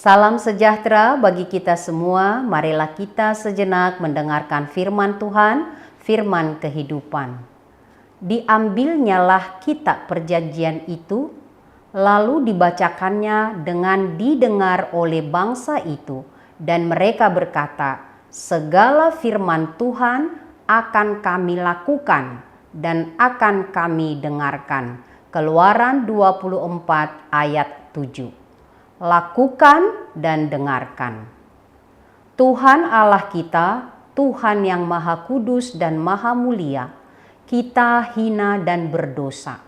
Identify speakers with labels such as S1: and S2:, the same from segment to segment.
S1: Salam sejahtera bagi kita semua. Marilah kita sejenak mendengarkan firman Tuhan, firman kehidupan. Diambilnyalah kitab perjanjian itu, lalu dibacakannya dengan didengar oleh bangsa itu, dan mereka berkata, segala firman Tuhan akan kami lakukan dan akan kami dengarkan. Keluaran 24 ayat 7. Lakukan dan dengarkan. Tuhan Allah kita, Tuhan yang Maha Kudus dan Maha Mulia, kita hina dan berdosa.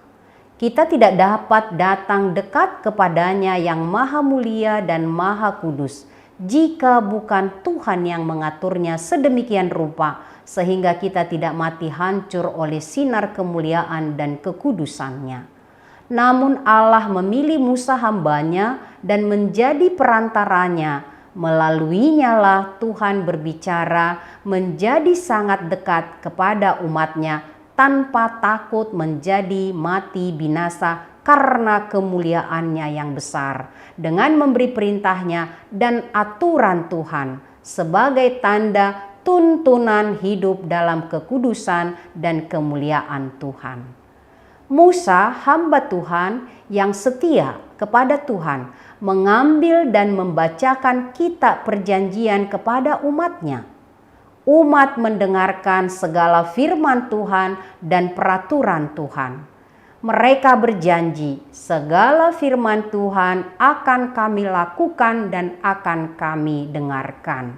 S1: Kita tidak dapat datang dekat kepadanya yang Maha Mulia dan Maha Kudus, jika bukan Tuhan yang mengaturnya sedemikian rupa, sehingga kita tidak mati hancur oleh sinar kemuliaan dan kekudusannya. Namun Allah memilih Musa hambanya dan menjadi perantaranya. Melaluinya lah Tuhan berbicara menjadi sangat dekat kepada umatnya tanpa takut menjadi mati binasa karena kemuliaannya yang besar. Dengan memberi perintahnya dan aturan Tuhan sebagai tanda tuntunan hidup dalam kekudusan dan kemuliaan Tuhan. Musa, hamba Tuhan yang setia kepada Tuhan, mengambil dan membacakan kitab perjanjian kepada umatnya. Umat mendengarkan segala firman Tuhan dan peraturan Tuhan. Mereka berjanji, segala firman Tuhan akan kami lakukan dan akan kami dengarkan.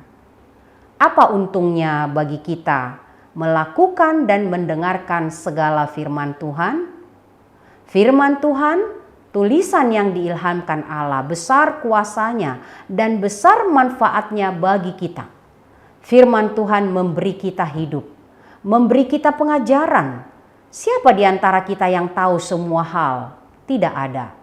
S1: Apa untungnya bagi kita melakukan dan mendengarkan segala firman Tuhan? Firman Tuhan, tulisan yang diilhamkan Allah, besar kuasanya dan besar manfaatnya bagi kita. Firman Tuhan memberi kita hidup, memberi kita pengajaran. Siapa di antara kita yang tahu semua hal? Tidak ada.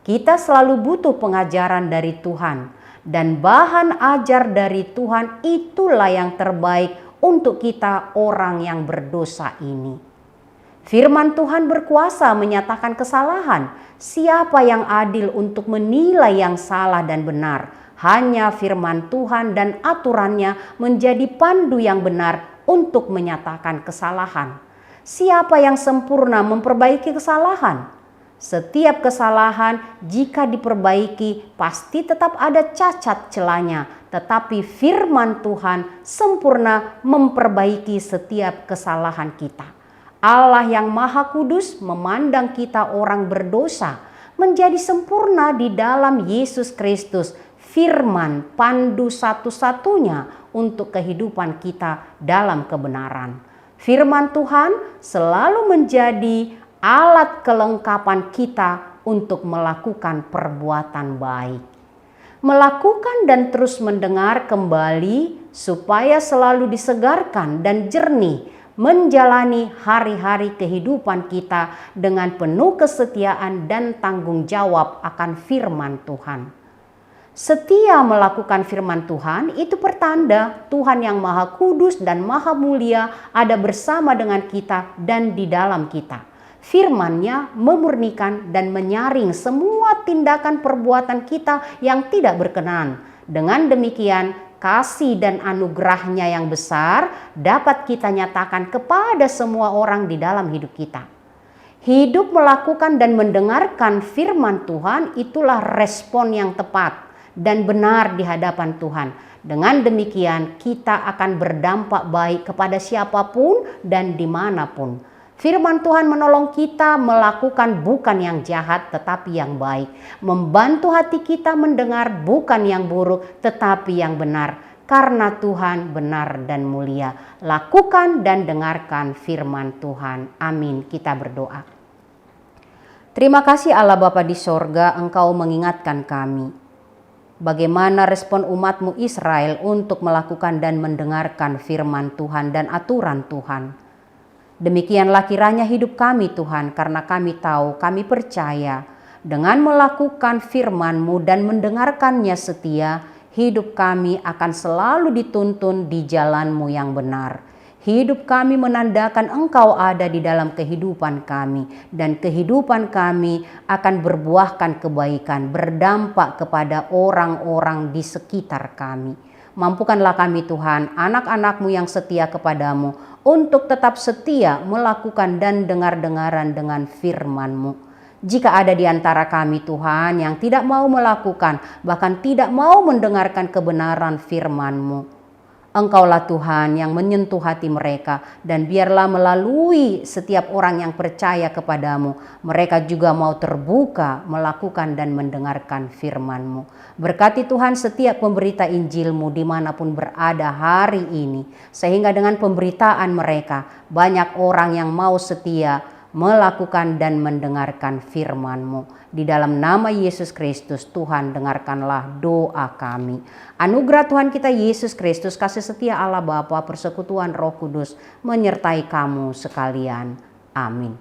S1: Kita selalu butuh pengajaran dari Tuhan, dan bahan ajar dari Tuhan itulah yang terbaik untuk kita orang yang berdosa ini. Firman Tuhan berkuasa menyatakan kesalahan. Siapa yang adil untuk menilai yang salah dan benar? Hanya firman Tuhan dan aturannya menjadi pandu yang benar untuk menyatakan kesalahan. Siapa yang sempurna memperbaiki kesalahan? Setiap kesalahan jika diperbaiki pasti tetap ada cacat celanya. Tetapi firman Tuhan sempurna memperbaiki setiap kesalahan kita. Allah yang Maha Kudus memandang kita orang berdosa menjadi sempurna di dalam Yesus Kristus, firman pandu satu-satunya untuk kehidupan kita dalam kebenaran. Firman Tuhan selalu menjadi alat kelengkapan kita untuk melakukan perbuatan baik. Melakukan dan terus mendengar kembali supaya selalu disegarkan dan jernih, menjalani hari-hari kehidupan kita dengan penuh kesetiaan dan tanggung jawab akan firman Tuhan. Setia melakukan firman Tuhan itu pertanda Tuhan yang Maha Kudus dan Maha Mulia ada bersama dengan kita dan di dalam kita. Firman-Nya memurnikan dan menyaring semua tindakan perbuatan kita yang tidak berkenan. Dengan demikian, kasih dan anugerah-Nya yang besar dapat kita nyatakan kepada semua orang di dalam hidup kita. Hidup melakukan dan mendengarkan firman Tuhan itulah respon yang tepat dan benar di hadapan Tuhan. Dengan demikian kita akan berdampak baik kepada siapapun dan dimanapun. Firman Tuhan menolong kita melakukan bukan yang jahat tetapi yang baik. Membantu hati kita mendengar bukan yang buruk tetapi yang benar. Karena Tuhan benar dan mulia. Lakukan dan dengarkan firman Tuhan. Amin. Kita berdoa. Terima kasih Allah Bapa di sorga, Engkau mengingatkan kami. Bagaimana respon umat-Mu Israel untuk melakukan dan mendengarkan firman Tuhan dan aturan Tuhan. Demikianlah kiranya hidup kami Tuhan, karena kami tahu, kami percaya dengan melakukan firman-Mu dan mendengarkannya setia, hidup kami akan selalu dituntun di jalan-Mu yang benar. Hidup kami menandakan Engkau ada di dalam kehidupan kami, dan kehidupan kami akan berbuahkan kebaikan, berdampak kepada orang-orang di sekitar kami. Mampukanlah kami Tuhan, anak-anak-Mu yang setia kepadamu, untuk tetap setia melakukan dan dengar-dengaran dengan firman-Mu. Jika ada di antara kami Tuhan yang tidak mau melakukan, bahkan tidak mau mendengarkan kebenaran firman-Mu, Engkaulah Tuhan yang menyentuh hati mereka, dan biarlah melalui setiap orang yang percaya kepadamu, mereka juga mau terbuka melakukan dan mendengarkan firman-Mu. Berkati Tuhan setiap pemberita Injil-Mu dimanapun berada hari ini, sehingga dengan pemberitaan mereka banyak orang yang mau setia melakukan dan mendengarkan firman-Mu. Di dalam nama Yesus Kristus, Tuhan dengarkanlah doa kami. Anugerah Tuhan kita Yesus Kristus, kasih setia Allah Bapa, persekutuan Roh Kudus menyertai kamu sekalian. Amin.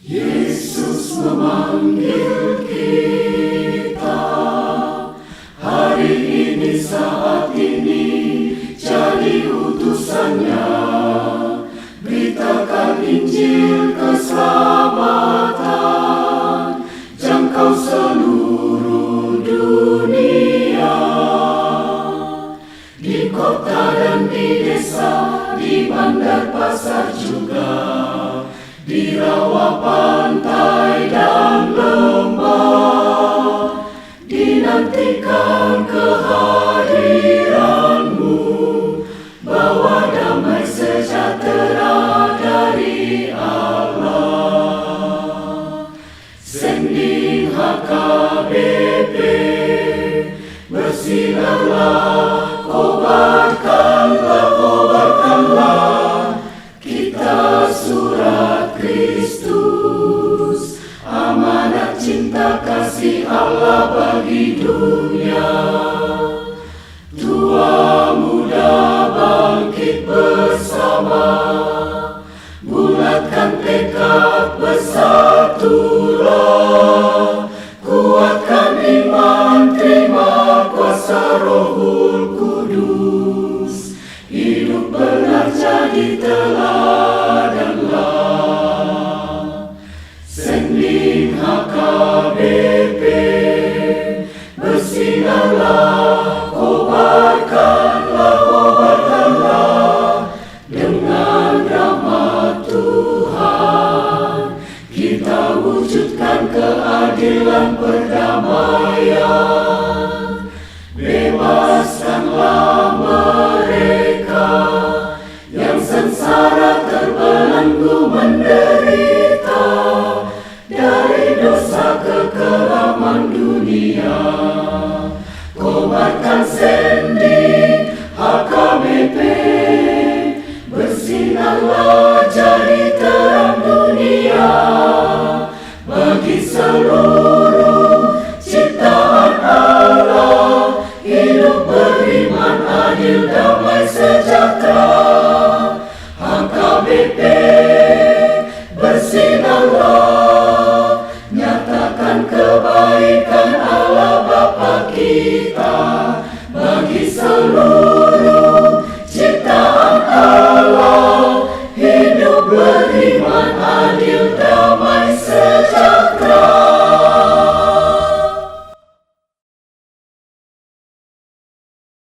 S2: Yesus memanggil kita hari ini, saat ini, jadi utusannya. Beritakan Injil keselamatan, jangkau seluruh dunia. Di kota dan di desa, di bandar pasar juga, di rawa pantai dan lembah, dinantikan kehadiran-Mu, bawa damai sejahtera dari Allah. Sending HKBP, bersinarlah, kobarkanlah, kita surat Kristus, amanat cinta kasih Allah bagi dunia. Tua muda bangkit bersama, bulatkan tekad, bersatulah, kuatkan iman, terima kuasa Rohul Kudus, hidup benar jadi teladanlah. Sending HKBP, bersinarlah, kobarkanlah, dengan rahmat Tuhan kita wujudkan keadilan perdamaian. Bebaskanlah mereka yang sengsara terbelenggu menderita.